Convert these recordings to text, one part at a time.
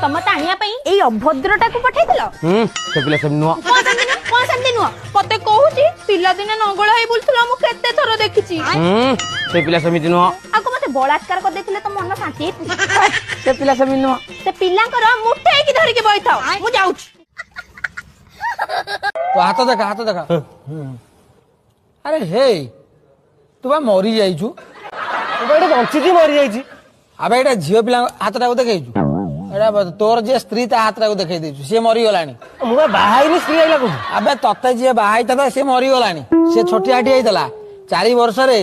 तम तानिया पई एई अभद्रटा को पठैतिलो से पिला सब नुआ कोन संदि नुआ पते कहूची पिला दिने नंगळ हेई बोलथला मु केते थरो देखिची से पिला समिति नुआ आको मते बलात्कार कर देथिले तो मन शांति से पिला समिति नुआ से पिलांकर मुठे की धरि के बैठाओ मु जाउछ तो हाथ देखा अरे हे तू बा मरी जाइछु एटा बंचिची मरि जाइची अब एटा झियो पिला हाथटा को देखैछु एटा तोर जे स्त्री ता हाथटा को देखै देछु से मरी गलानी मुगा बाहाइनी स्त्री आइला को अबे तते जे बाहाई तते से मरी गलानी से छोटी आटी आइतला 4 वर्ष रे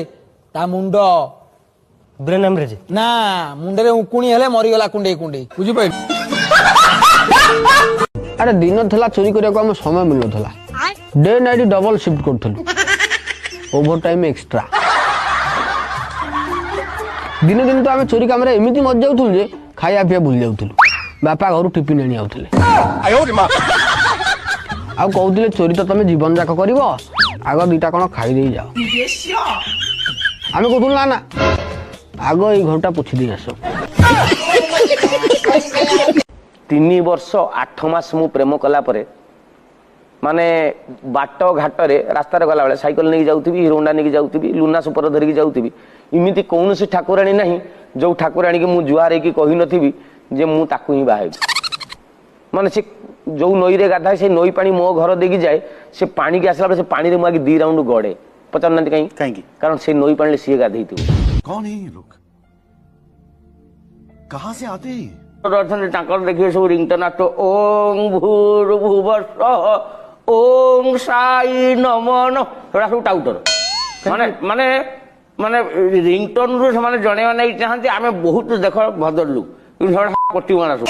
ता मुंड ब्रेन हेमरेज ना मुंड रे उकुणी हेले मरी गला कुंडे कुंडे बुझि पाइ अरे दिन थला चोरी करिया को हम समय मिलनो थला डे नाइट डबल शिफ्ट करथलु ओवर टाइम एक्स्ट्रा दिन दिन तो आम चोरी काम एमती मज जाऊँ जे खाया पिया भूल जाऊँ बापा घर टिफिन आनी आउथिले आउ कहूले चोरी तो तुम जीवन जाक कर आग दीटा कौन खाई दे जाओ आम कहूँ ना ना आग ये घरटा पोछि दे आस 3 वर्ष 8 मास मु प्रेम कला परे माने बाट घाट रे रास्ता रे गला बेले साइकिल नहीं जाउथबी हीरो होंडा नहीं जाउथबी लुना सुपर धरि जाउथबी इमिति कौनसी ठाकुराणी नहीं जो ठाकुराणी के मु जुआरे की कहि नथिबी जे मु ताकू ही बाहे माने से जो नई रे गाधा से नई पानी मो घर देगी जाए से पानी के आसला से पानी रे मु आगे 2 राउंड गड़े पचार नंती कहीं कारण से नई पानी से गाधई तू कौन है ये लोग कहां से आते हैं देखिए सब रिंगटन आतो ओम भूर भुवस्व ओम साई नमन सब टाउटर माने माने माने रिंगटन रु से जणेवा नहीं चाहते आमे बहुत देख भद्र लोग कोटी माना सब